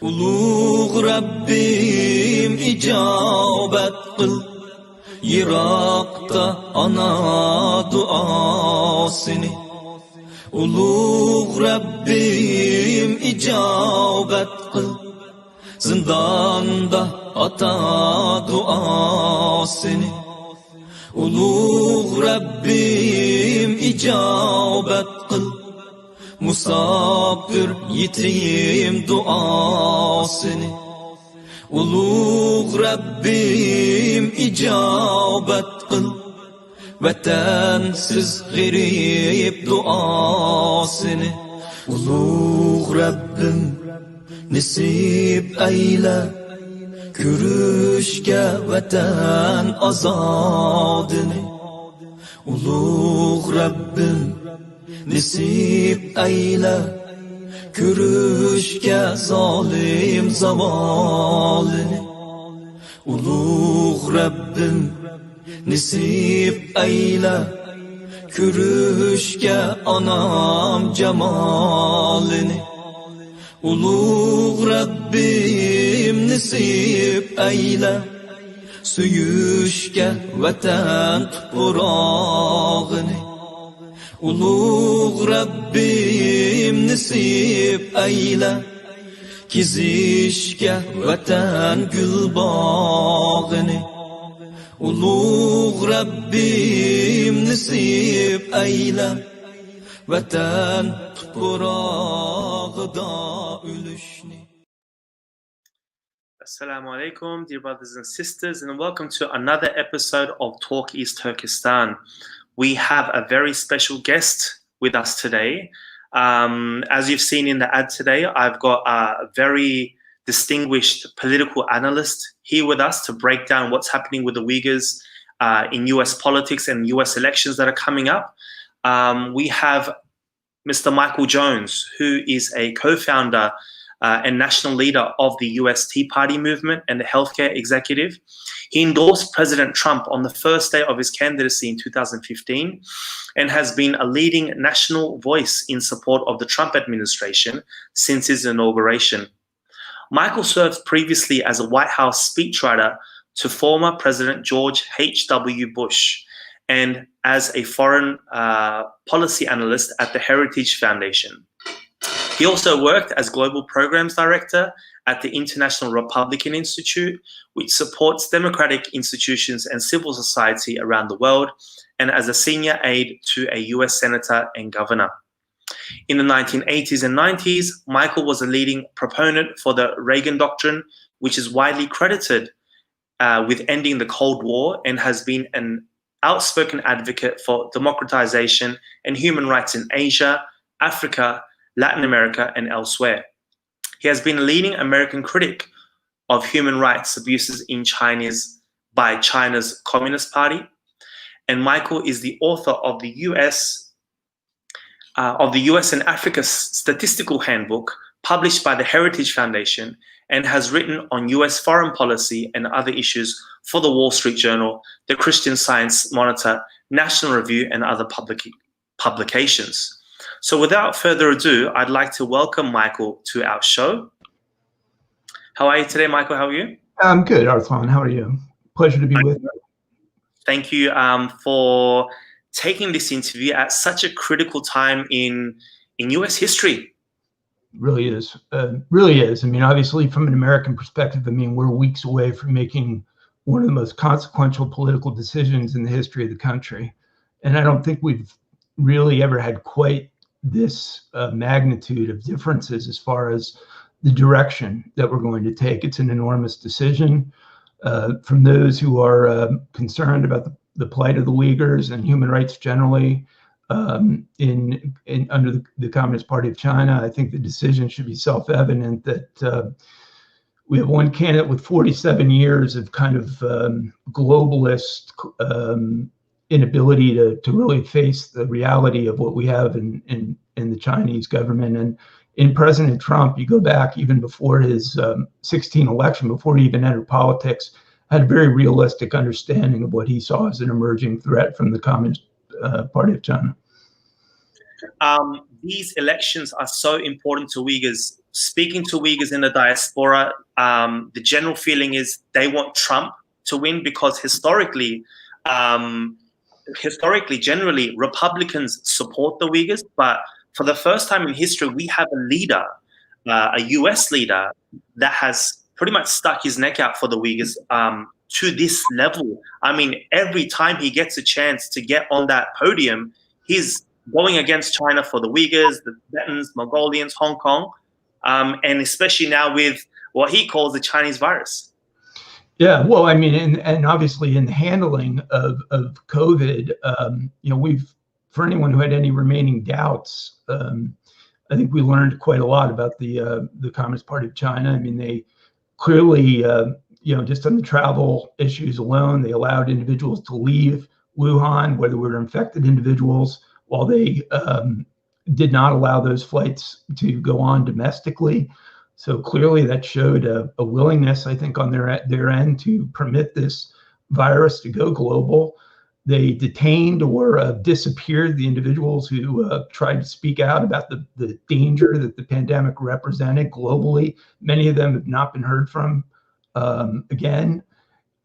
Ulug' Rabbim ijobat qil, yiroqda ana duosini. Ulug' Rabbim ijobat qil, zindonda ota duosini. Ulug' Rabbim ijobat qil, musafir yetim duosini. Ulug' Rabbim ijobat qil, vatansiz g'arib duosini. Ulug' Rabbim nasib ayla, ko'rishga vatan ozodini. Ulug' Rabbim nasib ayla, ko'rishga zolim zavolini. Ulug' Rabbim nasib ayla, ko'rishga onam jamolini. Ulug' Rabbim nasib ayla, suyishga vatan tuprog'ini. Ulug' Rabbim nasib ayla, kezishga vatan gulbog'ini. Ulug' Rabbim nasib ayla, vatan tuprog'ida o'lishni. Assalamu alaikum, dear brothers and sisters, and welcome to another episode of Talk East Turkestan. We have a very special guest with us today. As you've seen in the ad today, I've got a very distinguished political analyst here with us to break down what's happening with the Uyghurs in US politics and US elections that are coming up. We have Mr. Michael Jones, who is a co-founder and national leader of the U.S. Tea Party movement and the healthcare executive. He endorsed President Trump on the first day of his candidacy in 2015 and has been a leading national voice in support of the Trump administration since his inauguration. Michael served previously as a White House speechwriter to former President George H.W. Bush and as a foreign policy analyst at the Heritage Foundation. He also worked as Global Programs Director at the International Republican Institute, which supports democratic institutions and civil society around the world, and as a senior aide to a US Senator and Governor. In the 1980s and 90s, Michael was a leading proponent for the Reagan Doctrine, which is widely credited with ending the Cold War, and has been an outspoken advocate for democratization and human rights in Asia, Africa, Latin America, and elsewhere. He has been a leading American critic of human rights abuses in by China's Communist Party. And Michael is the author of the US and Africa Statistical Handbook, published by the Heritage Foundation, and has written on US foreign policy and other issues for the Wall Street Journal, the Christian Science Monitor, National Review, and other publications. So without further ado, I'd like to welcome Michael to our show. How are you today, Michael? How are you? I'm good, Arslan. How are you? Pleasure to be with you. Thank you for taking this interview at such a critical time in US history. Really is. Really is. I mean, obviously, from an American perspective, I mean, we're weeks away from making one of the most consequential political decisions in the history of the country. And I don't think we've really ever had quite this magnitude of differences as far as the direction that we're going to take. It's an enormous decision from those who are concerned about the plight of the Uyghurs and human rights generally under the Communist Party of China. I think the decision should be self-evident that we have one candidate with 47 years of kind of globalist inability to really face the reality of what we have in the Chinese government. And in President Trump, you go back even before his 2016 election, before he even entered politics, had a very realistic understanding of what he saw as an emerging threat from the Communist Party of China. These elections are so important to Uyghurs speaking to Uyghurs in the diaspora, the general feeling is they want Trump to win because historically, generally, Republicans support the Uyghurs. But for the first time in history, we have a leader, a U.S. leader, that has pretty much stuck his neck out for the Uyghurs to this level. I mean, every time he gets a chance to get on that podium, he's going against China for the Uyghurs, the Tibetans, Mongolians, Hong Kong, and especially now with what he calls the Chinese virus. Yeah, well, I mean, and obviously in the handling of COVID, for anyone who had any remaining doubts, I think we learned quite a lot about the Communist Party of China. I mean, they clearly, just on the travel issues alone, they allowed individuals to leave Wuhan, whether we were infected individuals, while they did not allow those flights to go on domestically. So clearly that showed a willingness, I think, on their end to permit this virus to go global. They detained or disappeared the individuals who tried to speak out about the danger that the pandemic represented globally. Many of them have not been heard from again.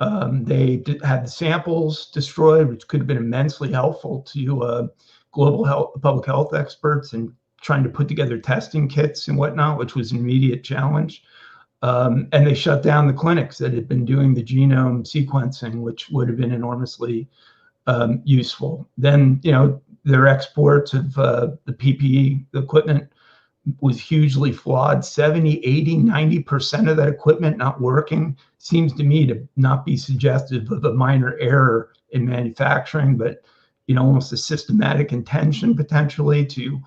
They had the samples destroyed, which could have been immensely helpful to global public health experts and trying to put together testing kits and whatnot, which was an immediate challenge. And they shut down the clinics that had been doing the genome sequencing, which would have been enormously useful. Then, their exports of the PPE, the equipment, was hugely flawed. 70, 80, 90% of that equipment not working seems to me to not be suggestive of a minor error in manufacturing, but almost a systematic intention potentially to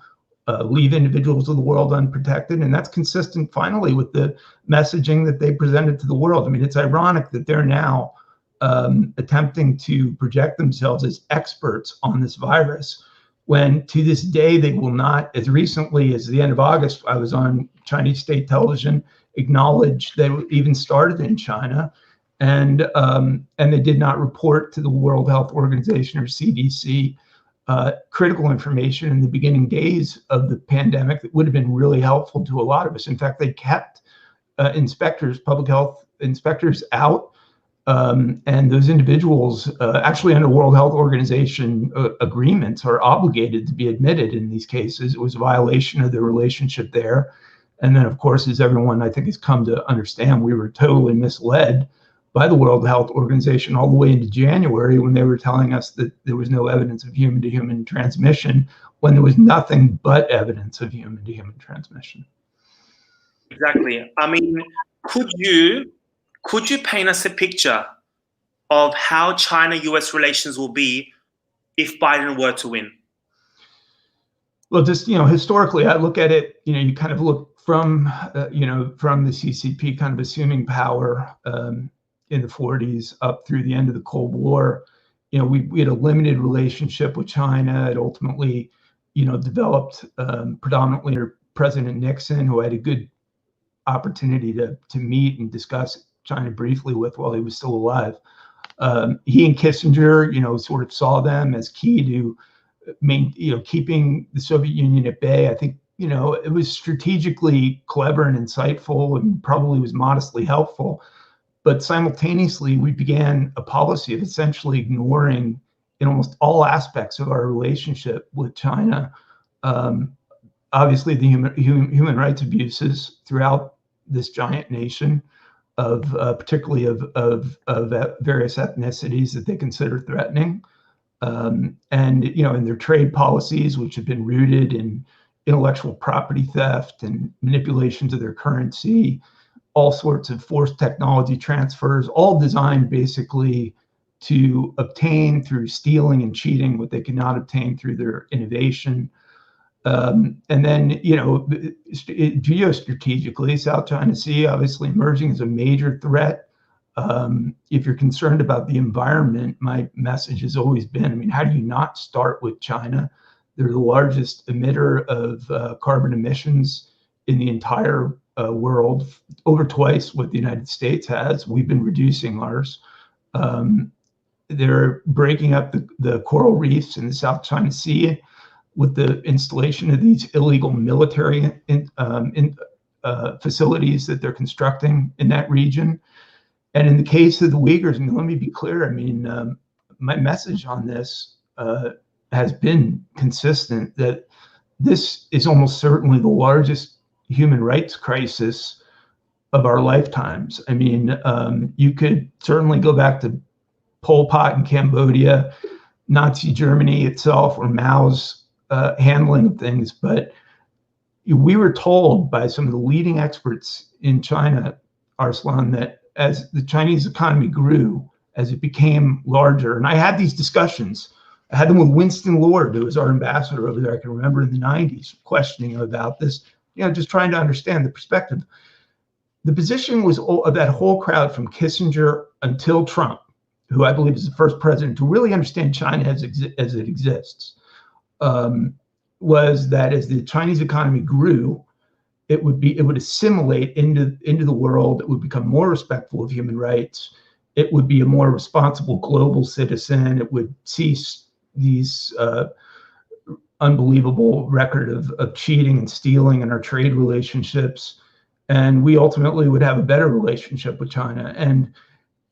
leave individuals of the world unprotected. And that's consistent finally with the messaging that they presented to the world. I mean, it's ironic that they're now attempting to project themselves as experts on this virus, when to this day they will not, as recently as the end of August, I was on Chinese state television, acknowledge they even started in China, and they did not report to the World Health Organization or CDC critical information in the beginning days of the pandemic that would have been really helpful to a lot of us. In fact, they kept public health inspectors out, and those individuals actually under World Health Organization agreements are obligated to be admitted in these cases. It was a violation of the relationship there. And then, of course, as everyone I think has come to understand, we were totally misled by the World Health Organization all the way into January, when they were telling us that there was no evidence of human-to-human transmission, when there was nothing but evidence of human-to-human transmission. Exactly. I mean, could you paint us a picture of how China-US relations will be if Biden were to win? Well, just, historically, I look at it, you kind of look from the CCP kind of assuming power in the 40s up through the end of the Cold War. We had a limited relationship with China. It ultimately, developed predominantly under President Nixon, who had a good opportunity to meet and discuss China briefly with while he was still alive. He and Kissinger, sort of saw them as key to keeping the Soviet Union at bay. I think, it was strategically clever and insightful and probably was modestly helpful. But simultaneously, we began a policy of essentially ignoring in almost all aspects of our relationship with China. Obviously, the human rights abuses throughout this giant nation, particularly of various ethnicities that they consider threatening, and in their trade policies, which have been rooted in intellectual property theft and manipulations of their currency, all sorts of forced technology transfers, all designed basically to obtain through stealing and cheating what they cannot obtain through their innovation. And then, geostrategically, South China Sea obviously emerging as a major threat. If you're concerned about the environment, my message has always been, how do you not start with China? They're the largest emitter of carbon emissions in the entire world, over twice what the United States has. We've been reducing ours. They're breaking up the coral reefs in the South China Sea with the installation of these illegal military facilities that they're constructing in that region. And in the case of the Uyghurs, I mean, let me be clear. I mean, my message on this has been consistent that this is almost certainly the largest human rights crisis of our lifetimes. I mean, you could certainly go back to Pol Pot in Cambodia, Nazi Germany itself, or Mao's handling of things. But we were told by some of the leading experts in China, Arslan, that as the Chinese economy grew, as it became larger, and I had these discussions, I had them with Winston Lord, who was our ambassador over there, I can remember in the 90s, questioning about this, just trying to understand the perspective. The position was of that whole crowd from Kissinger until Trump, who I believe is the first president to really understand China as it exists, was that as the Chinese economy grew, it would assimilate into the world. It would become more respectful of human rights. It would be a more responsible global citizen. It would cease these unbelievable record of cheating and stealing in our trade relationships. And we ultimately would have a better relationship with China. And,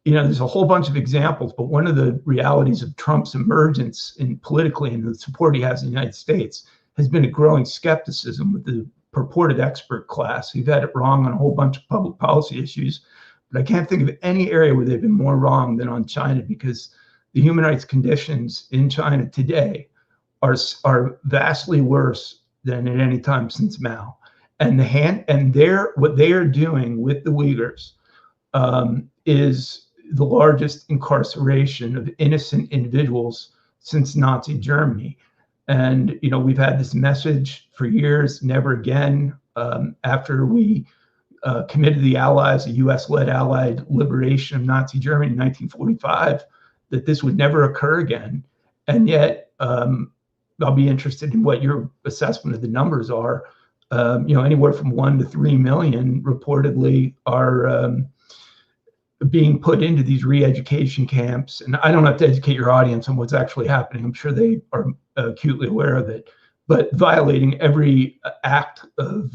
there's a whole bunch of examples, but one of the realities of Trump's emergence politically and the support he has in the United States has been a growing skepticism with the purported expert class. We've had it wrong on a whole bunch of public policy issues, but I can't think of any area where they've been more wrong than on China, because the human rights conditions in China today are vastly worse than at any time since Mao. And what they are doing with the Uyghurs is the largest incarceration of innocent individuals since Nazi Germany. And, we've had this message for years, never again, after we committed the Allies, a U.S.-led Allied liberation of Nazi Germany in 1945, that this would never occur again. And yet, I'll be interested in what your assessment of the numbers are. Anywhere from 1 to 3 million reportedly are being put into these re-education camps. And I don't have to educate your audience on what's actually happening. I'm sure they are acutely aware of it, but violating every act of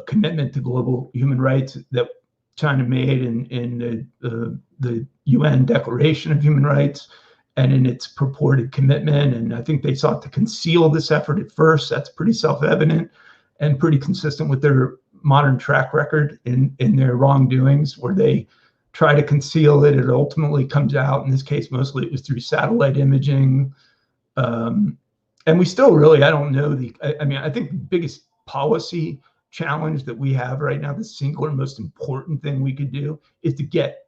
commitment to global human rights that China made in the UN Declaration of Human Rights and in its purported commitment. And I think they sought to conceal this effort at first. That's pretty self-evident and pretty consistent with their modern track record in their wrongdoings, where they try to conceal it. It ultimately comes out. In this case, mostly it was through satellite imaging. And we still really, I don't know I think the biggest policy challenge that we have right now, the singular most important thing we could do, is to get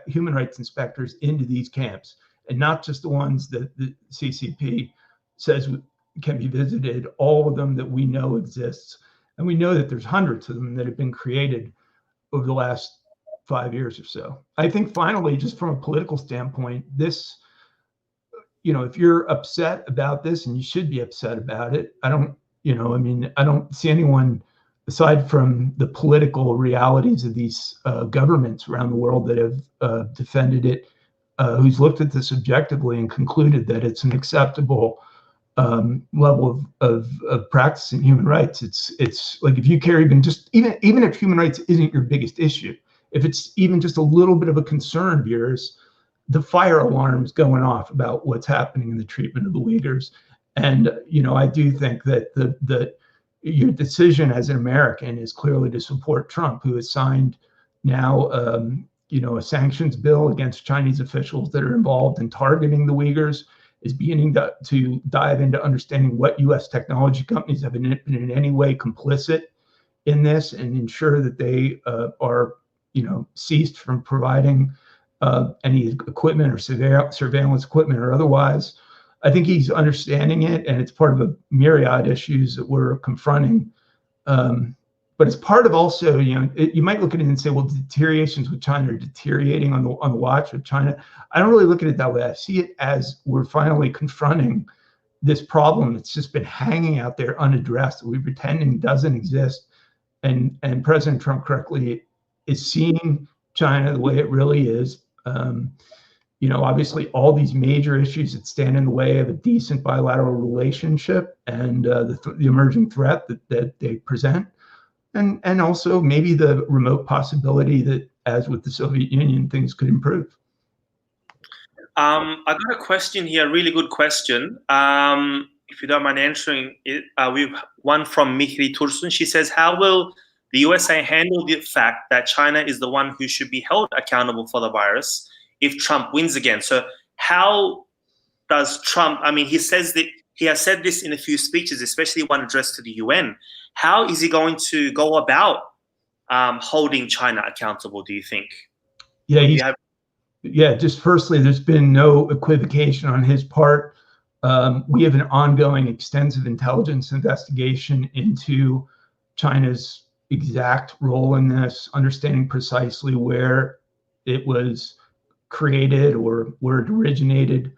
human rights inspectors into these camps, and not just the ones that the CCP says can be visited, all of them that we know exists. And we know that there's hundreds of them that have been created over the last 5 years or so. I think finally, just from a political standpoint, this, if you're upset about this, and you should be upset about it, I don't see anyone aside from the political realities of these governments around the world that have defended it, who's looked at this objectively and concluded that it's an acceptable level of practicing human rights. It's like, if you care even if human rights isn't your biggest issue, if it's even just a little bit of a concern of yours, the fire alarm's going off about what's happening in the treatment of the Uyghurs. And I do think that your decision as an American is clearly to support Trump, who has signed now a sanctions bill against Chinese officials that are involved in targeting the Uyghurs, is beginning to dive into understanding what U.S. technology companies have been in any way complicit in this, and ensure that they are, ceased from providing any equipment or surveillance equipment or otherwise. I think he's understanding it, and it's part of a myriad issues that we're confronting. But it's part of also, you might look at it and say, well, deteriorations with China are deteriorating on the watch with China. I don't really look at it that way. I see it as we're finally confronting this problem that's just been hanging out there unaddressed, that we're pretending doesn't exist. And President Trump correctly is seeing China the way it really is. obviously all these major issues that stand in the way of a decent bilateral relationship and the emerging threat that they present. And also maybe the remote possibility that, as with the Soviet Union, things could improve. I got a question here, a really good question. If you don't mind answering it, we've one from Mihri Tursun. She says, how will the USA handle the fact that China is the one who should be held accountable for the virus if Trump wins again? So how does Trump, I mean, he says that he has said this in a few speeches, especially one addressed to the UN. How is he going to go about holding China accountable, do you think? Yeah, just firstly, there's been no equivocation on his part. We have an ongoing extensive intelligence investigation into China's exact role in this, understanding precisely where it was created or where it originated.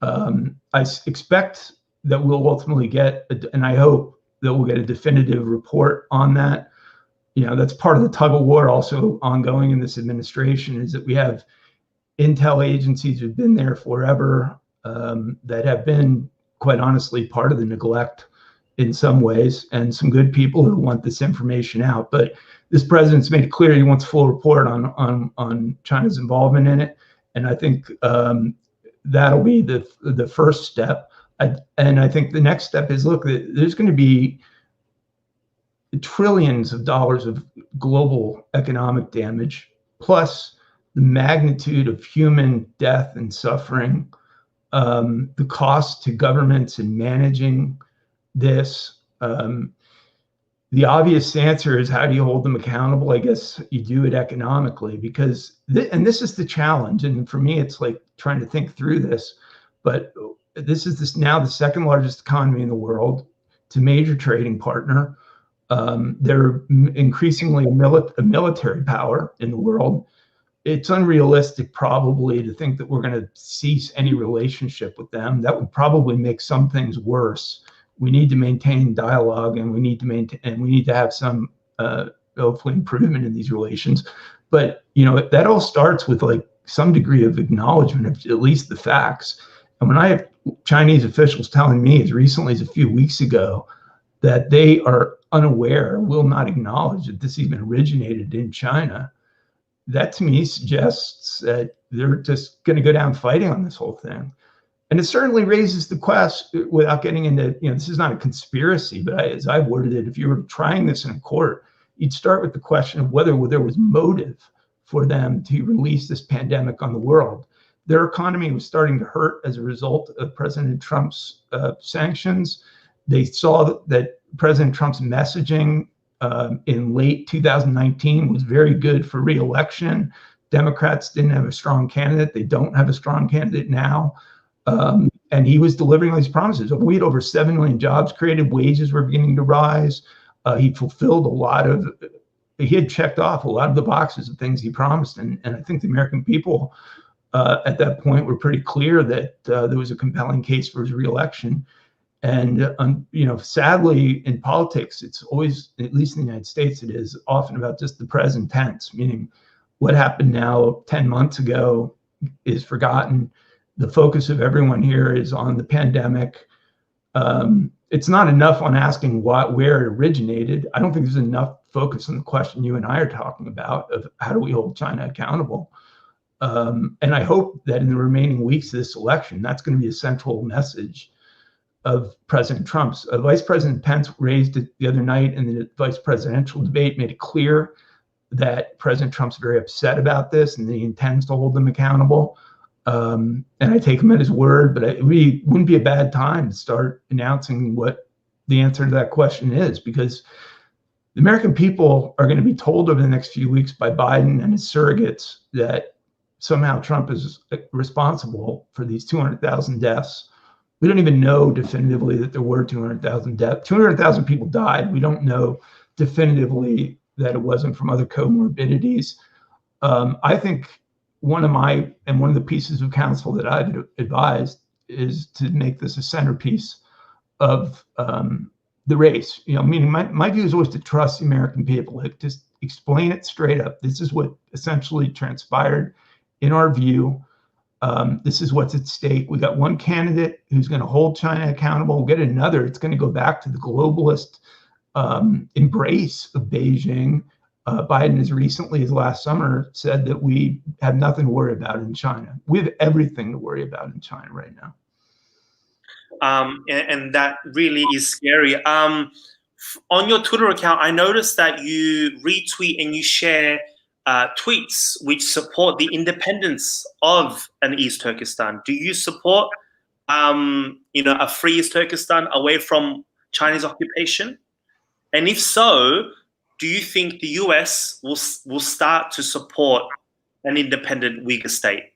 I expect that we'll ultimately get, and I hope that we'll get a definitive report on that. That's part of the tug of war also ongoing in this administration, is that we have intel agencies who've been there forever, that have been, quite honestly, part of the neglect in some ways, and some good people who want this information out. But this president's made it clear he wants a full report on China's involvement in it, and I think that'll be the first step. And I think the next step is, look, there's going to be trillions of dollars of global economic damage, plus the magnitude of human death and suffering, the cost to governments in managing this. The obvious answer is, how do you hold them accountable? I guess you do it economically, because, and this is the challenge. And for me, it's like trying to think through this, but now the second largest economy in the world. It's a major trading partner. They're increasingly a military power in the world. It's unrealistic probably to think that we're going to cease any relationship with them. That would probably make some things worse. We need to maintain dialogue, and we need to have some hopefully improvement in these relations. But that all starts with like some degree of acknowledgement of at least the facts. And when I have Chinese officials telling me as recently as a few weeks ago that they are unaware, will not acknowledge that this even originated in China, that to me suggests that they're just going to go down fighting on this whole thing. And it certainly raises the question, without getting into, this is not a conspiracy, but as I've worded it, if you were trying this in a court, you'd start with the question of whether there was motive for them to release this pandemic on the world. Their economy was starting to hurt as a result of President Trump's sanctions. They saw that President Trump's messaging in late 2019 was very good for re-election. Democrats didn't have a strong candidate. They don't have a strong candidate now. And he was delivering on these promises. We had over 7 million jobs created. Wages were beginning to rise. He had checked off a lot of the boxes of things he promised. And I think the American people at that point were pretty clear that there was a compelling case for his re-election. And, sadly, in politics, it's always, at least in the United States, it is often about just the present tense, meaning what happened now 10 months ago is forgotten. The focus of everyone here is on the pandemic. It's not enough on asking where it originated. I don't think there's enough focus on the question you and I are talking about of how do we hold China accountable. And I hope that in the remaining weeks of this election, that's going to be a central message of President Trump's. Vice President Pence raised it the other night in the vice presidential debate, made it clear that President Trump's very upset about this and that he intends to hold them accountable. And I take him at his word, but it really wouldn't be a bad time to start announcing what the answer to that question is, because the American people are going to be told over the next few weeks by Biden and his surrogates that somehow Trump is responsible for these 200,000 deaths. We don't even know definitively that there were 200,000 deaths. 200,000 people died. We don't know definitively that it wasn't from other comorbidities. I think one of the pieces of counsel that I've advised is to make this a centerpiece of the race. Meaning my view is always to trust the American people. Like, just explain it straight up. This is what essentially transpired in our view. This is what's at stake. We got one candidate who's going to hold China accountable. We'll get another. It's going to go back to the globalist embrace of Beijing. Biden, as recently as last summer, said that we have nothing to worry about in China. We have everything to worry about in China right now. And that really is scary. On your Twitter account, I noticed that you retweet and you share tweets which support the independence of an East Turkestan. Do you support, a free East Turkestan away from Chinese occupation? And if so, do you think the U.S. will start to support an independent Uyghur state?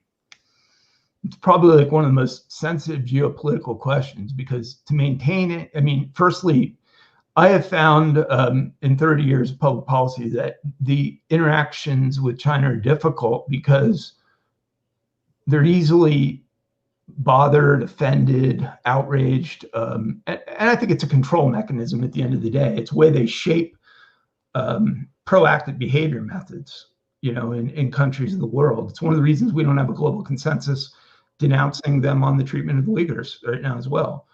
It's probably like one of the most sensitive geopolitical questions, because to maintain it, I mean, firstly, I have found in 30 years of public policy that the interactions with China are difficult because they're easily bothered, offended, outraged. And I think it's a control mechanism at the end of the day. It's the way they shape proactive behavior methods, in countries of the world. It's one of the reasons we don't have a global consensus denouncing them on the treatment of the Uyghurs right now as well.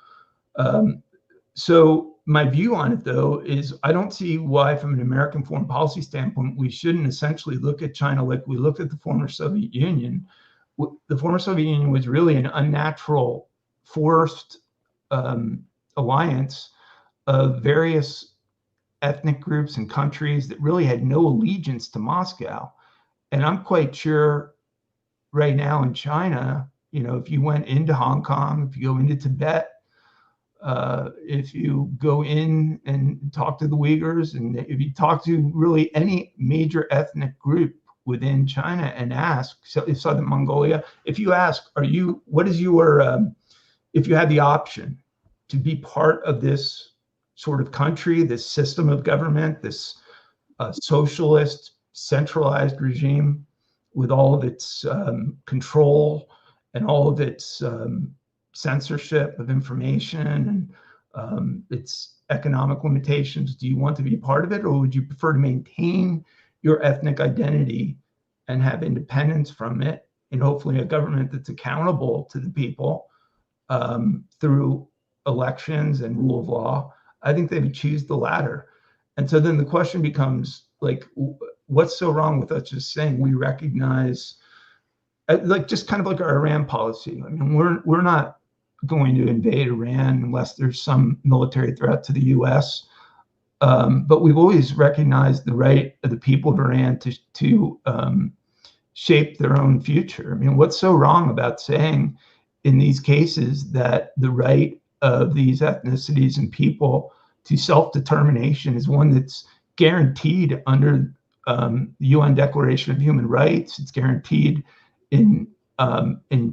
So my view on it, though, is I don't see why, from an American foreign policy standpoint, we shouldn't essentially look at China like we looked at the former Soviet Union. The former Soviet Union was really an unnatural, forced alliance of various ethnic groups and countries that really had no allegiance to Moscow. And I'm quite sure right now in China, if you went into Hong Kong, if you go into Tibet, if you go in and talk to the Uyghurs, and if you talk to really any major ethnic group within China and ask, so if Southern Mongolia, if you ask, what is your, if you had the option to be part of this sort of country, this system of government, this socialist centralized regime with all of its control and all of its censorship of information and its economic limitations, do you want to be part of it, or would you prefer to maintain your ethnic identity and have independence from it, and hopefully a government that's accountable to the people through elections and rule of law? I think they would choose the latter. And so then the question becomes, like, what's so wrong with us just saying we recognize, like, just kind of like our Iran policy? I mean, we're not going to invade Iran unless there's some military threat to the U.S. But we've always recognized the right of the people of Iran to shape their own future. I mean, what's so wrong about saying in these cases that the right of these ethnicities and people to self-determination is one that's guaranteed under the UN Declaration of Human Rights? It's guaranteed in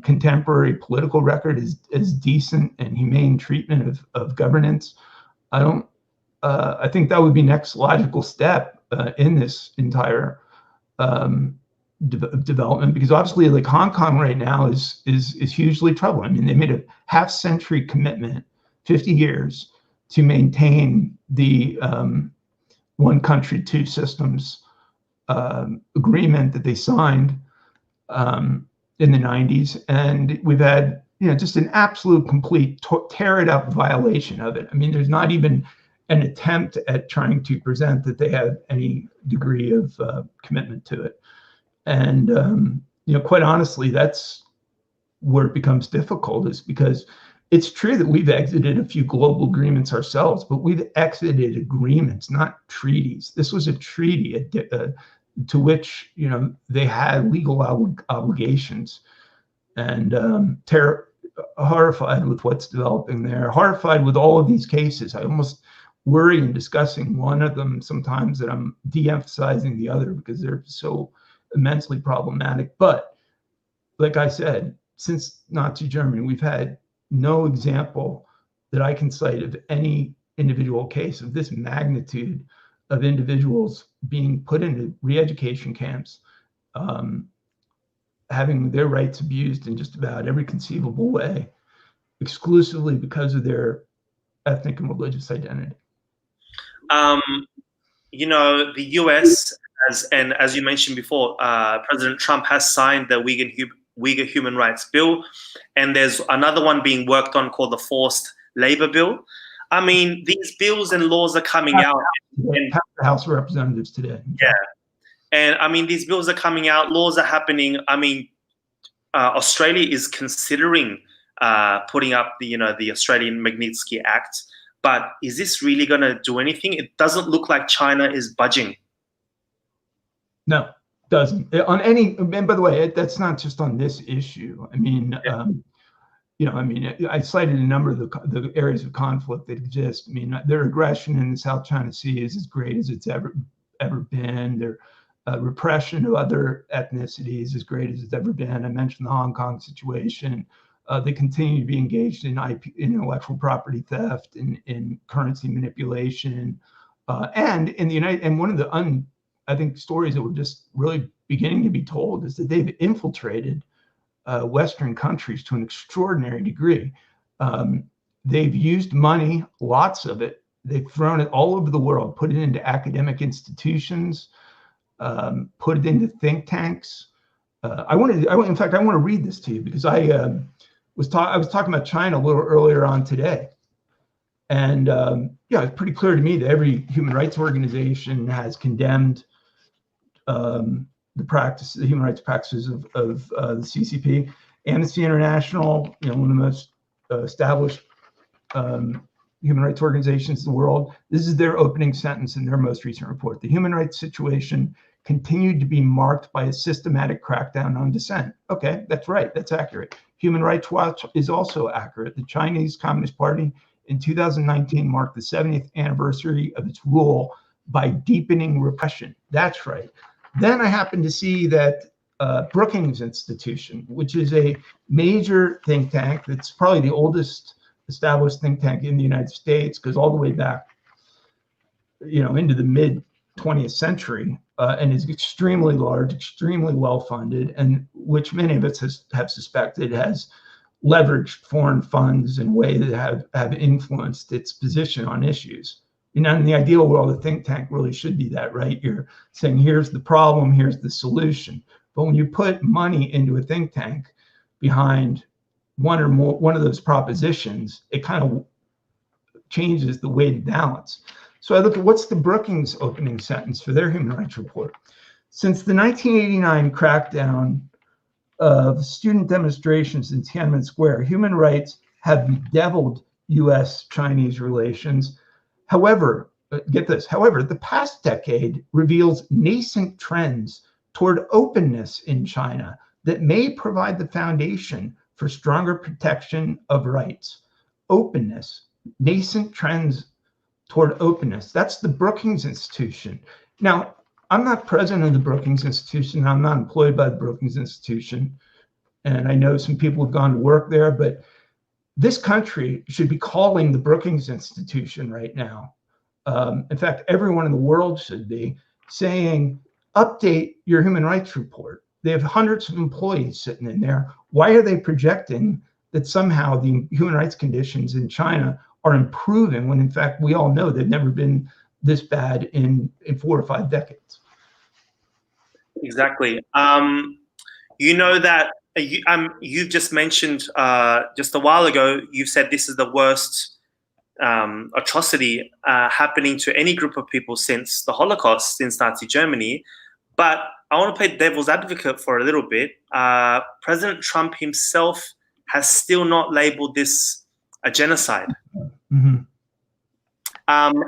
contemporary political record as decent and humane treatment of governance. I think that would be next logical step in this entire development, because obviously, like, Hong Kong right now is hugely troubled. I mean, they made a half-century commitment, 50 years, to maintain the one country, two systems agreement that they signed in the 90s, and we've had just an absolute complete tear it up violation of it. I mean, there's not even an attempt at trying to present that they have any degree of commitment to it. And quite honestly, that's where it becomes difficult, is because it's true that we've exited a few global agreements ourselves, but we've exited agreements, not treaties. This was a treaty to which they had legal obligations, and horrified with what's developing there, horrified with all of these cases. I almost worry in discussing one of them sometimes that I'm de-emphasizing the other because they're so immensely problematic. But like I said, since Nazi Germany, we've had no example that I can cite of any individual case of this magnitude of individuals being put into re-education camps, having their rights abused in just about every conceivable way, exclusively because of their ethnic and religious identity. The U.S., as you mentioned before, President Trump has signed the Uyghur Human Rights Bill, and there's another one being worked on called the Forced Labor Bill. I mean, these bills and laws are coming out. And the House of Representatives today. Yeah. And I mean, these bills are coming out, laws are happening. I mean, Australia is considering putting up the Australian Magnitsky Act, but is this really going to do anything? It doesn't look like China is budging. No, doesn't. On any, and by the way, that's not just on this issue. I mean, I cited a number of the areas of conflict that exist. I mean, their aggression in the South China Sea is as great as it's ever been. Their repression of other ethnicities as great as it's ever been. I mentioned the Hong Kong situation. They continue to be engaged in intellectual property theft, in currency manipulation, and in the one of the I think stories that were just really beginning to be told is that they've infiltrated Western countries to an extraordinary degree. They've used money, lots of it. They've thrown it all over the world, put it into academic institutions, put it into think tanks. In fact, I want to read this to you because I was talking about China a little earlier on today. And it's pretty clear to me that every human rights organization has condemned the human rights practices of the CCP. Amnesty International, one of the most established human rights organizations in the world. This is their opening sentence in their most recent report. The human rights situation continued to be marked by a systematic crackdown on dissent. Okay, that's right. That's accurate. Human Rights Watch is also accurate. The Chinese Communist Party in 2019 marked the 70th anniversary of its rule by deepening repression. That's right. Then I happened to see that Brookings Institution, which is a major think tank that's probably the oldest established think tank in the United States, goes all the way back, into the mid 20th century, and is extremely large, extremely well funded, and which many of us have suspected has leveraged foreign funds in ways that have influenced its position on issues. In the ideal world, a think tank really should be that, right? You're saying, here's the problem, here's the solution. But when you put money into a think tank behind one of those propositions, it kind of changes the weighted balance. So I look at what's the Brookings opening sentence for their human rights report. Since the 1989 crackdown of student demonstrations in Tiananmen Square, human rights have bedeviled U.S.-Chinese relations. However, get this, the past decade reveals nascent trends toward openness in China that may provide the foundation for stronger protection of rights. Openness, nascent trends toward openness. That's the Brookings Institution. Now, I'm not president of the Brookings Institution. I'm not employed by the Brookings Institution. And I know some people have gone to work there, but this country should be calling the Brookings Institution right now. In fact, everyone in the world should be saying, update your human rights report. They have hundreds of employees sitting in there. Why are they projecting that somehow the human rights conditions in China are improving when in fact we all know they've never been this bad in 4 or 5 decades? Exactly. That you've just mentioned just a while ago, you said this is the worst atrocity happening to any group of people since the Holocaust, since Nazi Germany. But I want to play devil's advocate for a little bit. President Trump himself has still not labeled this a genocide. Mm-hmm.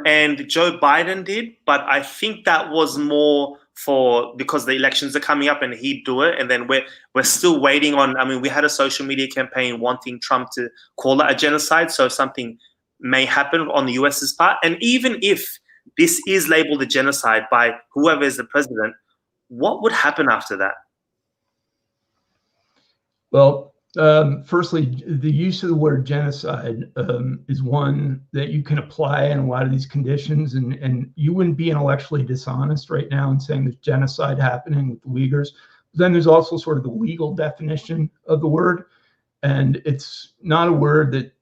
And Joe Biden did, but I think that was more because the elections are coming up and he'd do it. And then we're still waiting on, we had a social media campaign wanting Trump to call it a genocide. So something may happen on the US's part. And even if this is labeled a genocide by whoever is the president, what would happen after that? Well, firstly, the use of the word genocide is one that you can apply in a lot of these conditions, and you wouldn't be intellectually dishonest right now in saying there's genocide happening with the Uyghurs. Then there's also sort of the legal definition of the word, and it's not a word that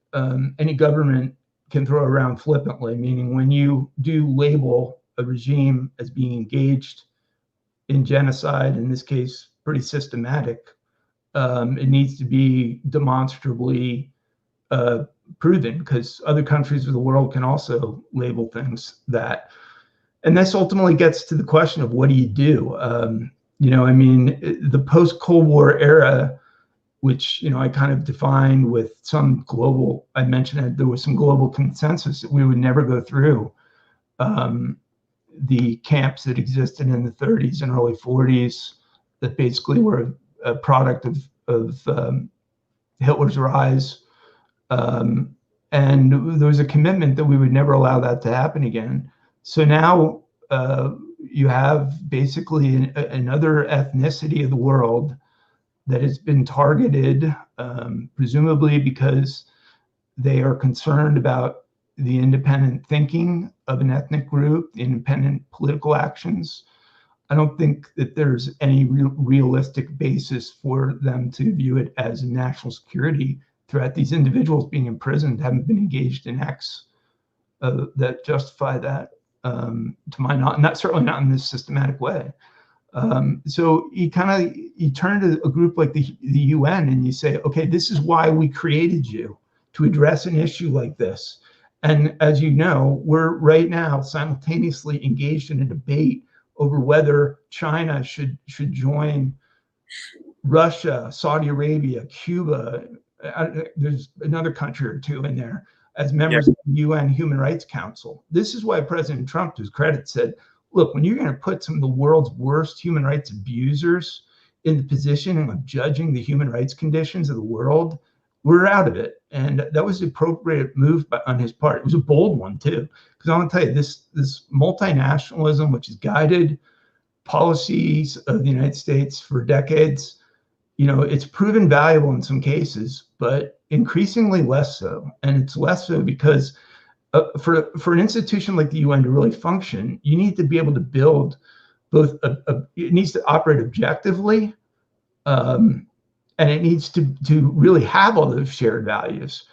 any government can throw around flippantly, meaning when you do label a regime as being engaged in genocide, in this case, pretty systematic, it needs to be demonstrably proven, because other countries of the world can also label things that. And this ultimately gets to the question of what do you do? I mean, the post-Cold War era, which, I kind of defined with some global, I mentioned that there was some global consensus that we would never go through the camps that existed in the 30s and early 40s that basically were a product of Hitler's rise. And there was a commitment that we would never allow that to happen again. So now you have basically another ethnicity of the world that has been targeted, presumably because they are concerned about the independent thinking of an ethnic group, the independent political actions. I don't think that there's any realistic basis for them to view it as a national security threat. These individuals being imprisoned haven't been engaged in acts that justify that, to my not certainly not in this systematic way. So you turn to a group like the UN and you say, okay, this is why we created you, to address an issue like this. And as you know, we're right now simultaneously engaged in a debate over whether China should join Russia, Saudi Arabia, Cuba. There's another country or two in there as members of the UN Human Rights Council. This is why President Trump, to his credit, said, look, when you're going to put some of the world's worst human rights abusers in the position of judging the human rights conditions of the world, we're out of it. And that was the appropriate move on his part. It was a bold one too, because I want to tell you, this multinationalism, which has guided policies of the United States for decades, it's proven valuable in some cases, but increasingly less so. And it's less so because for an institution like the UN to really function, you need to be able to build both it needs to operate objectively, and it needs to really have all those shared values.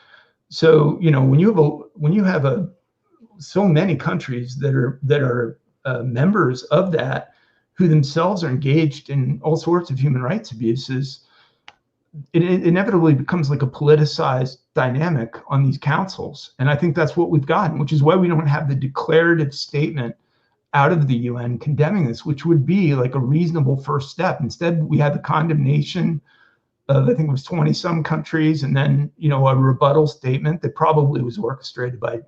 So when you have so many countries that are members of that, who themselves are engaged in all sorts of human rights abuses, it inevitably becomes like a politicized dynamic on these councils. And I think that's what we've gotten, which is why we don't have the declarative statement out of the UN condemning this, which would be like a reasonable first step. Instead, we had the condemnation of, I think it was 20 some countries, and then, a rebuttal statement that probably was orchestrated by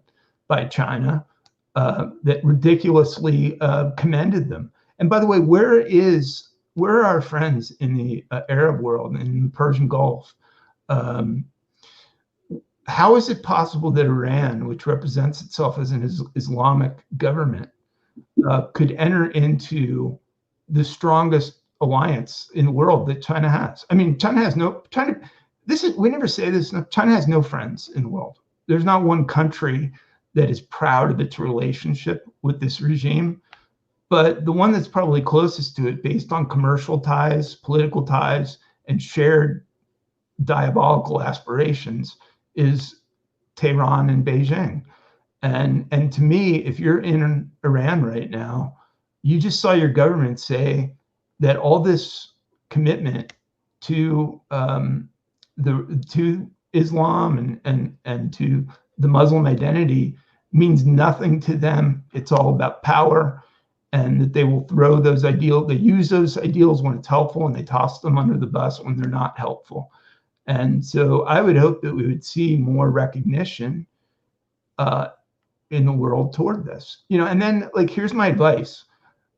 China that ridiculously commended them. And by the way, where are our friends in the Arab world, in the Persian Gulf? How is it possible that Iran, which represents itself as an Islamic government, could enter into the strongest alliance in the world that China has? I mean, we never say this, China has no friends in the world. There's not one country that is proud of its relationship with this regime. But the one that's probably closest to it, based on commercial ties, political ties, and shared diabolical aspirations, is Tehran and Beijing. And to me, if you're in Iran right now, you just saw your government say that all this commitment to Islam and to the Muslim identity means nothing to them. It's all about power. And that they will throw those ideals, they use those ideals when it's helpful, and they toss them under the bus when they're not helpful. And so I would hope that we would see more recognition in the world toward this. And then, here's my advice.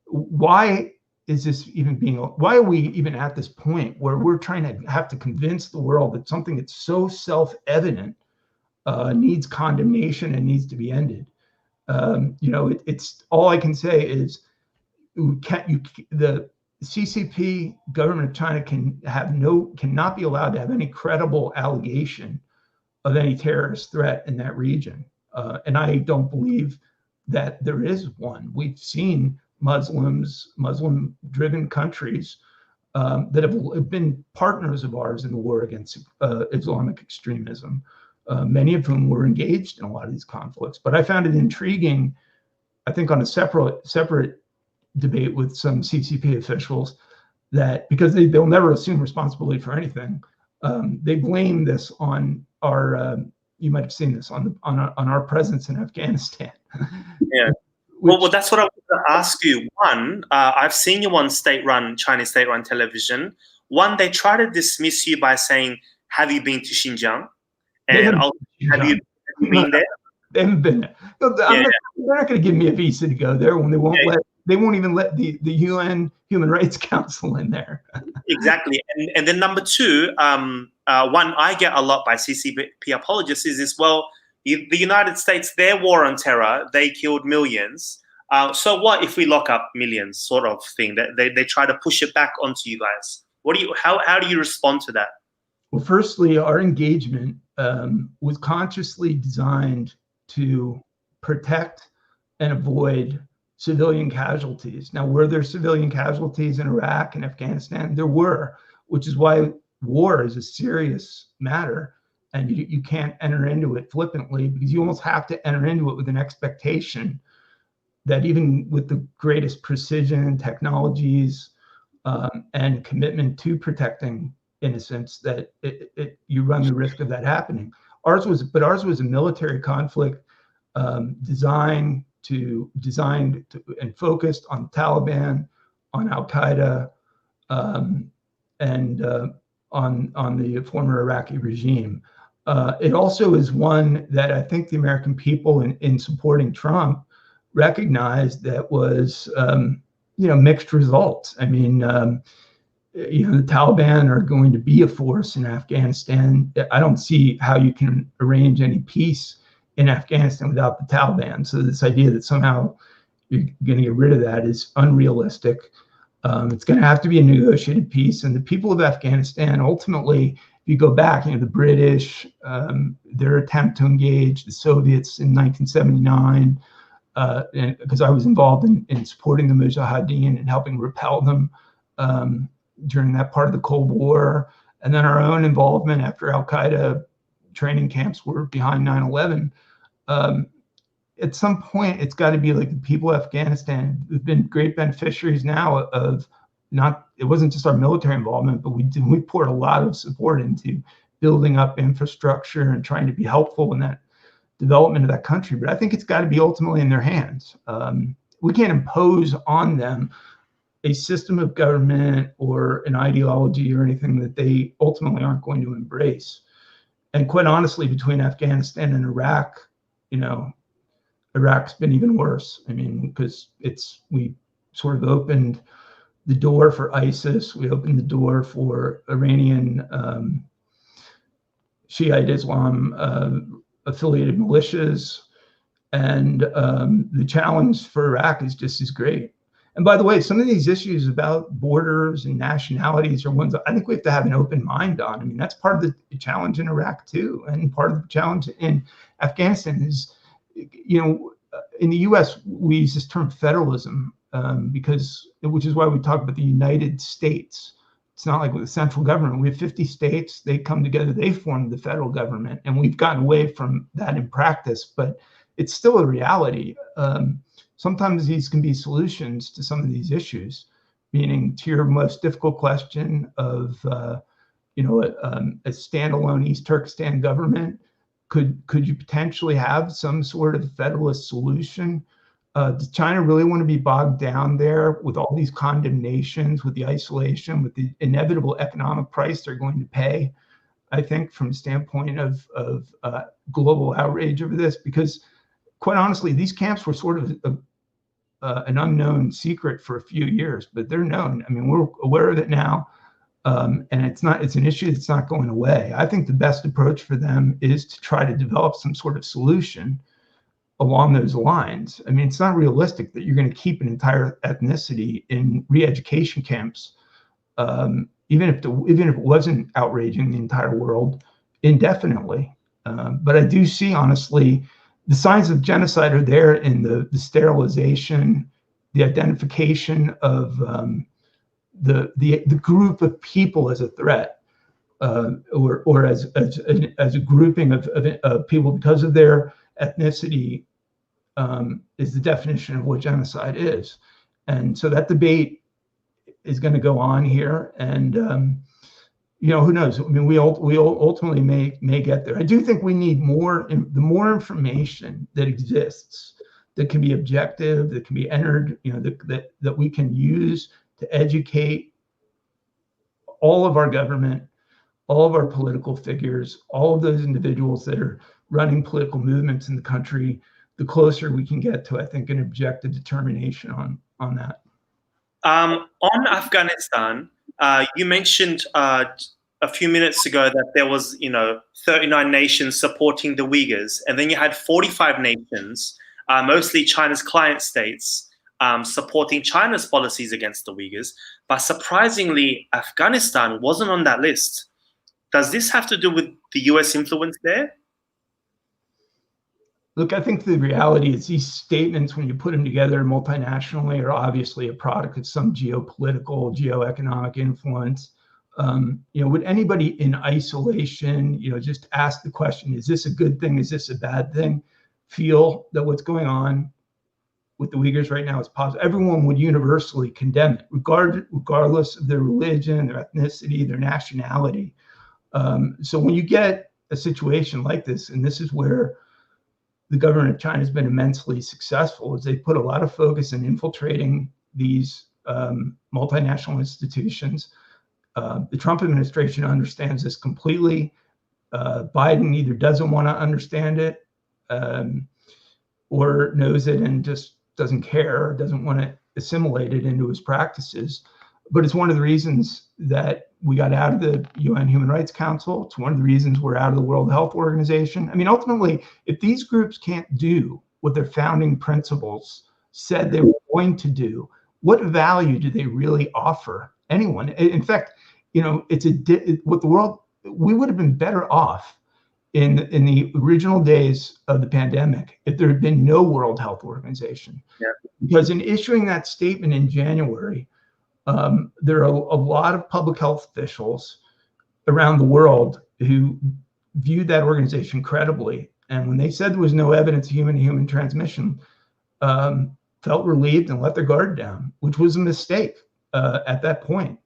Why are we even at this point where we're trying to have to convince the world that something that's so self-evident needs condemnation and needs to be ended? It's all I can say is the CCP government of China cannot be allowed to have any credible allegation of any terrorist threat in that region. And I don't believe that there is one. We've seen Muslim-driven countries that have been partners of ours in the war against Islamic extremism. Many of whom were engaged in a lot of these conflicts. But I found it intriguing, I think on a separate debate with some CCP officials, that because they'll never assume responsibility for anything. They blame this on our. You might have seen this on our presence in Afghanistan. Yeah. Well, that's what I was going to ask you. One, I've seen you on Chinese state-run television. One, they try to dismiss you by saying, "Have you been to Xinjiang?" And have you been there? They haven't been there. They're not going to give me a visa to go there when they won't even let the UN Human Rights Council in there. Exactly. And then number two, one I get a lot by CCP apologists is this, well, the United States, their war on terror, they killed millions. So what if we lock up millions, sort of thing? They try to push it back onto you guys. How do you respond to that? Well, firstly, our engagement was consciously designed to protect and avoid civilian casualties. Now, were there civilian casualties in Iraq and Afghanistan? There were, which is why war is a serious matter, and you can't enter into it flippantly, because you almost have to enter into it with an expectation that even with the greatest precision, technologies, and commitment to protecting innocence, that you run the risk of that happening. Ours was a military conflict designed and focused on Taliban, on Al Qaeda, and on the former Iraqi regime. It also is one that I think the American people in supporting Trump recognized that was mixed results. I mean, the Taliban are going to be a force in Afghanistan. I don't see how you can arrange any peace in Afghanistan without the Taliban. So this idea that somehow you're going to get rid of that is unrealistic. It's going to have to be a negotiated peace. And the people of Afghanistan, ultimately, if you go back, the British, their attempt to engage the Soviets in 1979, because I was involved in supporting the Mujahideen and helping repel them during that part of the Cold War, and then our own involvement after Al Qaeda training camps were behind 9/11. At some point, it's got to be like the people of Afghanistan who've been great beneficiaries now of it wasn't just our military involvement, but we poured a lot of support into building up infrastructure and trying to be helpful in that development of that country. But I think it's got to be ultimately in their hands. We can't impose on them a system of government or an ideology or anything that they ultimately aren't going to embrace. And quite honestly, between Afghanistan and Iraq, Iraq's been even worse. I mean, because we sort of opened the door for ISIS. We opened the door for Iranian Shiite Islam affiliated militias. And the challenge for Iraq is just as great. And by the way, some of these issues about borders and nationalities are ones that I think we have to have an open mind on. I mean, that's part of the challenge in Iraq too. And part of the challenge in Afghanistan is, in the U.S., we use this term federalism which is why we talk about the United States. It's not like with the central government. We have 50 states, they come together, they form the federal government, and we've gotten away from that in practice, but it's still a reality. Sometimes these can be solutions to some of these issues, meaning to your most difficult question of, a standalone East Turkestan government, could you potentially have some sort of federalist solution? Does China really want to be bogged down there with all these condemnations, with the isolation, with the inevitable economic price they're going to pay? I think from the standpoint of global outrage over this, because quite honestly, these camps were sort of an unknown secret for a few years, but they're known. I mean, we're aware of it now, and it's an issue that's not going away. I think the best approach for them is to try to develop some sort of solution along those lines. I mean, it's not realistic that you're going to keep an entire ethnicity in re-education camps, even if it wasn't outraging the entire world indefinitely. But I do see, honestly, the signs of genocide are there in the sterilization, the identification of the group of people as a threat, or as a grouping of people because of their ethnicity, is the definition of what genocide is. And so that debate is going to go on here, and who knows? I mean, we ultimately may get there. I do think we need the more information that exists that can be objective, that can be entered, that we can use to educate all of our government, all of our political figures, all of those individuals that are running political movements in the country, the closer we can get to, I think, an objective determination on that. On Afghanistan, you mentioned a few minutes ago that there was, 39 nations supporting the Uyghurs, and then you had 45 nations, mostly China's client states, supporting China's policies against the Uyghurs. But surprisingly, Afghanistan wasn't on that list. Does this have to do with the US influence there? Look, I think the reality is these statements, when you put them together multinationally, are obviously a product of some geopolitical, geoeconomic influence. Would anybody in isolation, just ask the question, is this a good thing? Is this a bad thing? Feel that what's going on with the Uyghurs right now is positive? Everyone would universally condemn it, regardless of their religion, their ethnicity, their nationality. So when you get a situation like this, and this is where the government of China has been immensely successful, is they put a lot of focus in infiltrating these multinational institutions. The Trump administration understands this completely. Biden either doesn't want to understand it or knows it and just doesn't care, doesn't want to assimilate it into his practices. But it's one of the reasons that we got out of the UN Human Rights Council. It's one of the reasons we're out of the World Health Organization. I mean, ultimately, if these groups can't do what their founding principles said they were going to do, what value do they really offer anyone? In fact, we would have been better off in the original days of the pandemic if there had been no World Health Organization. Yeah. Because in issuing that statement in January, there are a lot of public health officials around the world who viewed that organization credibly. And when they said there was no evidence of human-to-human transmission, felt relieved and let their guard down, which was a mistake at that point.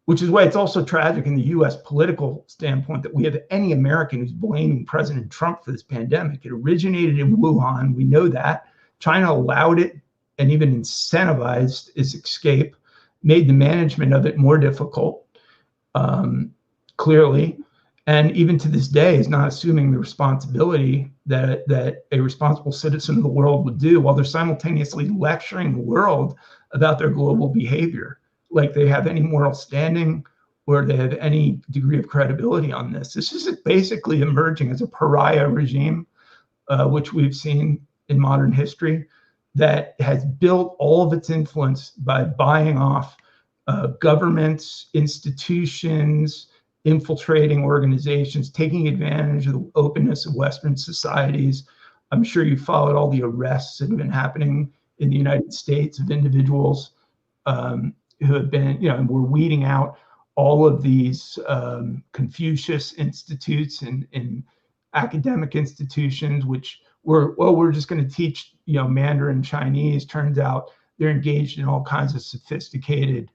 Which is why it's also tragic in the U.S. political standpoint that we have any American who's blaming President Trump for this pandemic. It originated in Wuhan. We know that. China allowed it and even incentivized its escape, made the management of it more difficult, clearly, and even to this day is not assuming the responsibility that a responsible citizen of the world would do, while they're simultaneously lecturing the world about their global behavior, like they have any moral standing or they have any degree of credibility on this. This is basically emerging as a pariah regime, which we've seen in modern history, that has built all of its influence by buying off governments, institutions, infiltrating organizations, taking advantage of the openness of Western societies. I'm sure you followed all the arrests that have been happening in the United States of individuals who have been, and we're weeding out all of these Confucius institutes and academic institutions, which we're just going to teach, Mandarin Chinese. Turns out they're engaged in all kinds of sophisticated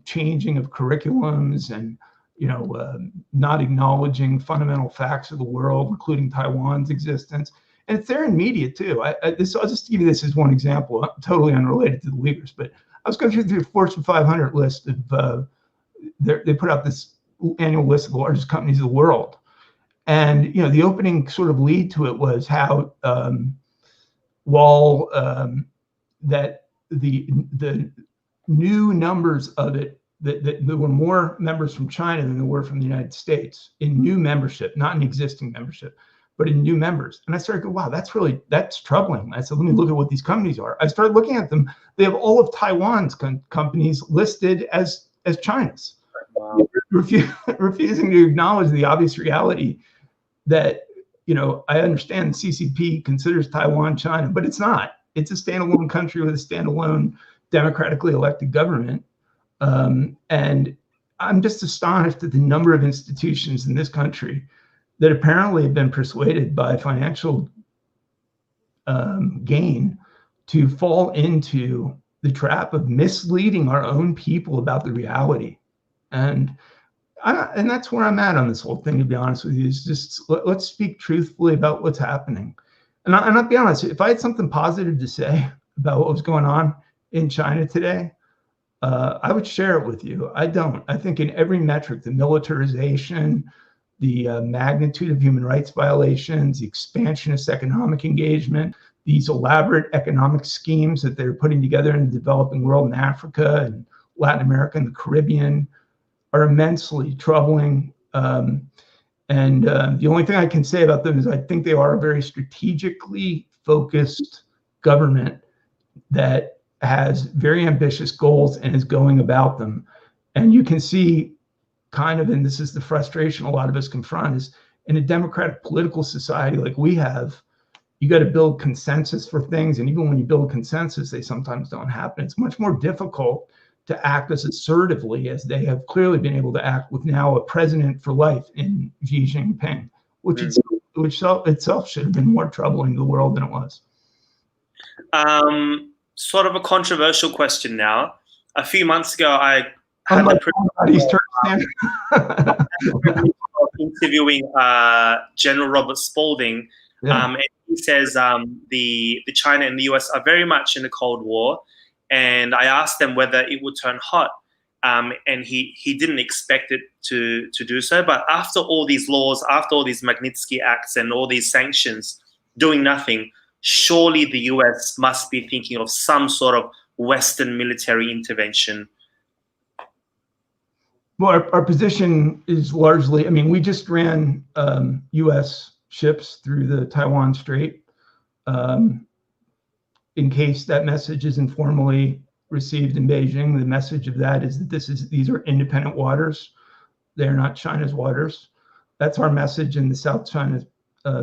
changing of curriculums and, not acknowledging fundamental facts of the world, including Taiwan's existence. And it's there in media too. I'll just give you this as one example, totally unrelated to the Uyghurs, but I was going through the Fortune 500 list of, they put out this annual list of the largest companies of the world. And, the opening sort of lead to it was how, while that the new numbers of it, that there were more members from China than there were from the United States in new membership, not in existing membership, but in new members. And I started going, wow, that's troubling. I said, let me look at what these companies are. I started looking at them. They have all of Taiwan's companies listed as China's. Wow. Refusing to acknowledge the obvious reality that, I understand the CCP considers Taiwan China, but it's not. It's a standalone country with a standalone democratically elected government. And I'm just astonished at the number of institutions in this country that apparently have been persuaded by financial gain to fall into the trap of misleading our own people about the reality. And that's where I'm at on this whole thing, to be honest with you, is just let's speak truthfully about what's happening. And I'll be honest, if I had something positive to say about what was going on in China today, I would share it with you. I don't. I think in every metric, the militarization, the magnitude of human rights violations, the expansionist economic engagement, these elaborate economic schemes that they're putting together in the developing world, in Africa and Latin America and the Caribbean, are immensely troubling. The only thing I can say about them is I think they are a very strategically focused government that has very ambitious goals and is going about them. And you can see kind of, and this is the frustration a lot of us confront, is in a democratic political society like we have, you got to build consensus for things. And even when you build consensus, they sometimes don't happen. It's much more difficult to act as assertively as they have clearly been able to act with now a president for life in Xi Jinping, which itself should have been more troubling to the world than it was. Sort of a controversial question now. A few months ago, I had the privilege of interviewing General Robert Spalding. And he says the China and the US are very much in the Cold War. And I asked them whether it would turn hot. And he didn't expect it to do so. But after all these laws, after all these Magnitsky Acts and all these sanctions, doing nothing, surely the US must be thinking of some sort of Western military intervention. Well, our position is largely, I mean, we just ran U.S. ships through the Taiwan Strait in case that message is informally received in Beijing. The message of that is that these are independent waters. They're not China's waters. That's our message in the South China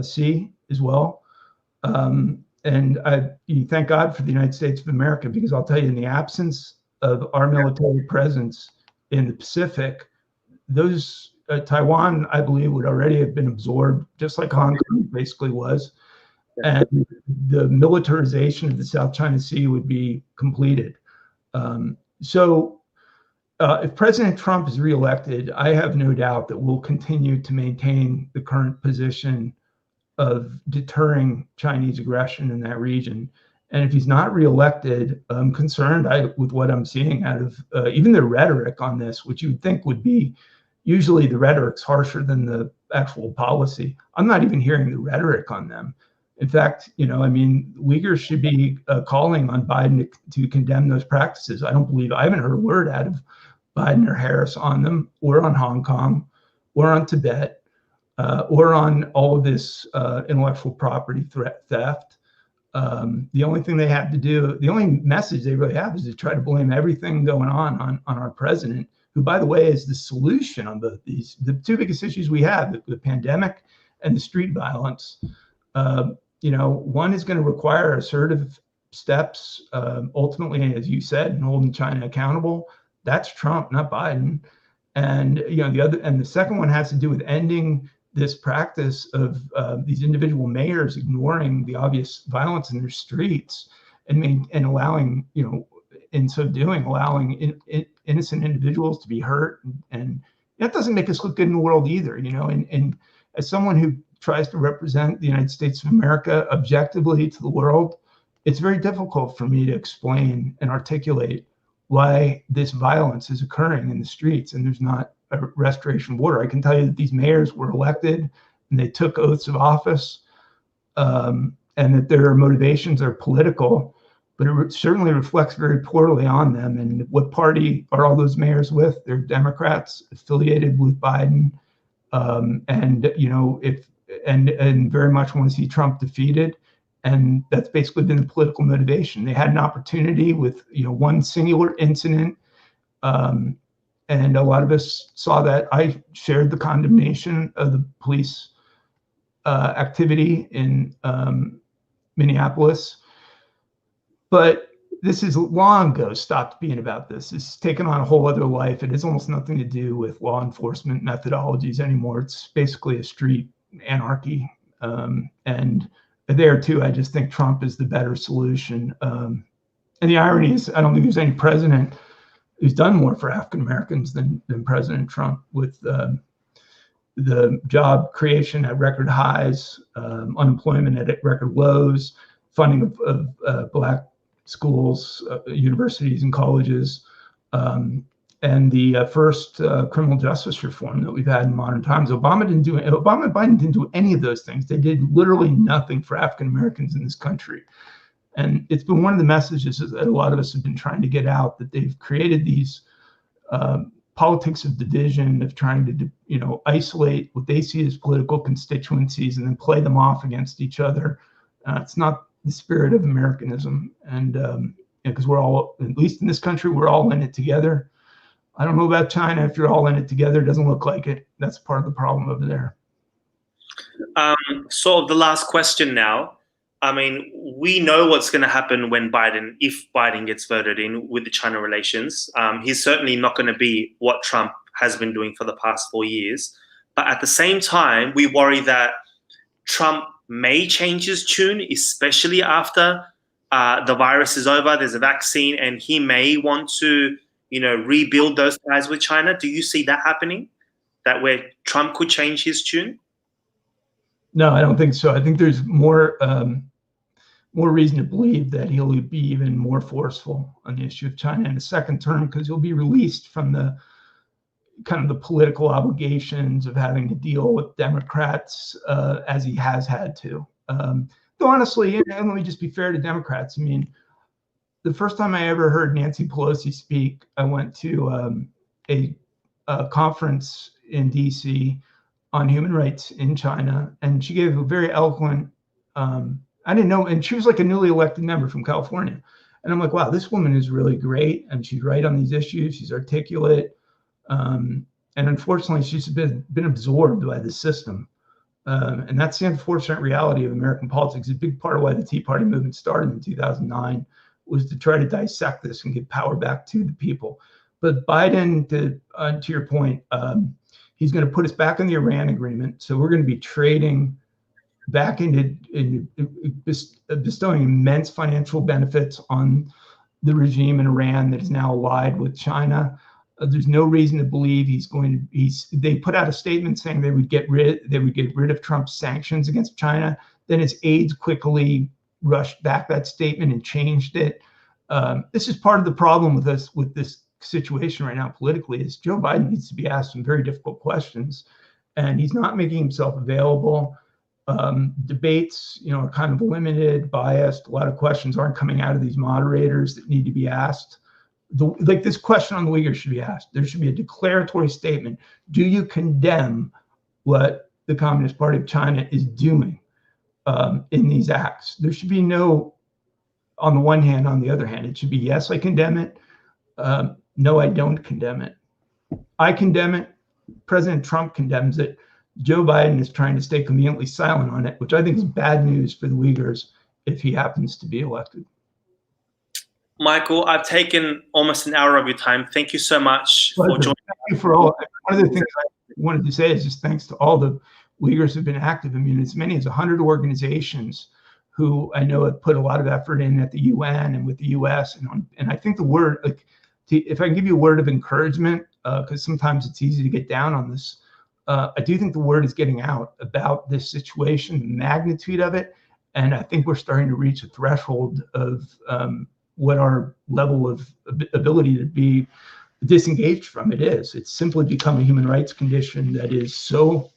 Sea as well. And you thank God for the United States of America, because I'll tell you, in the absence of our military presence in the Pacific, those Taiwan, I believe, would already have been absorbed, just like Hong Kong basically was. And the militarization of the South China Sea would be completed. So if President Trump is reelected, I have no doubt that we'll continue to maintain the current position of deterring Chinese aggression in that region. And if he's not reelected, I'm concerned with what I'm seeing out of even the rhetoric on this, which you would think would be, usually the rhetoric's harsher than the actual policy. I'm not even hearing the rhetoric on them. In fact, I mean, Uyghurs should be calling on Biden to condemn those practices. I haven't heard a word out of Biden or Harris on them, or on Hong Kong, or on Tibet, or on all of this intellectual property theft. The only thing they have to do, the only message they really have, is to try to blame everything going on our president, who, by the way, is the solution on the two biggest issues we have, the pandemic and the street violence. One is going to require assertive steps, ultimately, as you said, and holding China accountable. That's Trump, not Biden. And the second one has to do with ending this practice of these individual mayors ignoring the obvious violence in their streets and allowing, in so doing, allowing innocent individuals to be hurt. And that doesn't make us look good in the world either, and as someone who tries to represent the United States of America objectively to the world, it's very difficult for me to explain and articulate why this violence is occurring in the streets and there's not a restoration of order. I can tell you that these mayors were elected and they took oaths of office, and that their motivations are political, but it certainly reflects very poorly on them. And what party are all those mayors with? They're Democrats affiliated with Biden, and very much want to see Trump defeated. And that's basically been the political motivation. They had an opportunity with one singular incident, and a lot of us saw that. I shared the condemnation of the police activity in Minneapolis, but this is long ago stopped being about this. It's taken on a whole other life. It has almost nothing to do with law enforcement methodologies anymore. It's basically a street anarchy, and there too, I just think Trump is the better solution. And the irony is, I don't think there's any president who's done more for African Americans than President Trump, with the job creation at record highs, unemployment at record lows, funding of Black schools, universities, and colleges, and the first criminal justice reform that we've had in modern times. Obama and Biden didn't do any of those things. They did literally nothing for African Americans in this country. And it's been one of the messages that a lot of us have been trying to get out, that they've created these politics of division, of trying to, isolate what they see as political constituencies and then play them off against each other. It's not the spirit of Americanism. And because we're all, at least in this country, we're all in it together. I don't know about China. If you're all in it together, it doesn't look like it. That's part of the problem over there. So the last question now. I mean, we know what's going to happen when if Biden gets voted in with the China relations. He's certainly not going to be what Trump has been doing for the past 4 years. But at the same time, we worry that Trump may change his tune, especially after the virus is over, there's a vaccine, and he may want to, rebuild those ties with China. Do you see that happening? That where Trump could change his tune? No, I don't think so. I think there's more reason to believe that he'll be even more forceful on the issue of China in the second term, because he'll be released from the kind of the political obligations of having to deal with Democrats as he has had to. Though honestly, and let me just be fair to Democrats. I mean, the first time I ever heard Nancy Pelosi speak, I went to a conference in DC on human rights in China, and she gave a very eloquent, I didn't know, and she was like a newly elected member from California. And I'm like, wow, this woman is really great, and she's right on these issues, she's articulate, and unfortunately, she's been absorbed by the system. And that's the unfortunate reality of American politics. A big part of why the Tea Party movement started in 2009 was to try to dissect this and give power back to the people. But Biden, to your point, he's going to put us back in the Iran agreement. So we're going to be trading back into bestowing immense financial benefits on the regime in Iran that is now allied with China. There's no reason to believe they put out a statement saying they would get rid of Trump's sanctions against China. Then his aides quickly rushed back that statement and changed it. This is part of the problem with this situation right now politically, is Joe Biden needs to be asked some very difficult questions, and he's not making himself available. Debates, are kind of limited, biased. A lot of questions aren't coming out of these moderators that need to be asked. Like this question on the Uyghurs should be asked. There should be a declaratory statement. Do you condemn what the Communist Party of China is doing in these acts? There should be no, on the one hand, on the other hand. It should be, yes, I condemn it. No, I don't condemn it. I condemn it. President Trump condemns it. Joe Biden is trying to stay conveniently silent on it, which I think is bad news for the Uyghurs if he happens to be elected. Michael, I've taken almost an hour of your time. Thank you so much for joining. Thank you for all. One of the things I wanted to say is just thanks to all the Uyghurs who've been active. I mean, as many as 100 organizations who I know have put a lot of effort in at the UN and with the U.S. And I think the word, if I can give you a word of encouragement, because sometimes it's easy to get down on this, I do think the word is getting out about this situation, the magnitude of it. And I think we're starting to reach a threshold of what our level of ability to be disengaged from it is. It's simply become a human rights condition that is so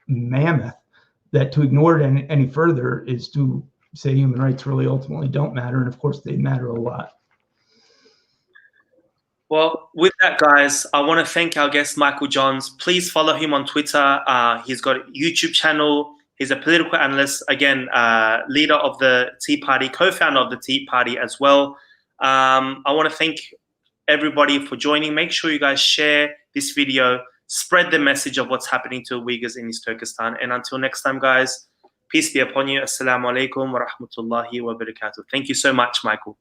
mammoth that to ignore it any further is to say human rights really ultimately don't matter. And of course, they matter a lot. Well, with that, guys, I want to thank our guest, Michael Johns. Please follow him on Twitter. He's got a YouTube channel. He's a political analyst, again, leader of the Tea Party, co-founder of the Tea Party as well. I want to thank everybody for joining. Make sure you guys share this video, spread the message of what's happening to Uyghurs in East Turkestan. And until next time, guys, peace be upon you. Assalamu alaikum wa rahmatullahi wa barakatuh. Thank you so much, Michael.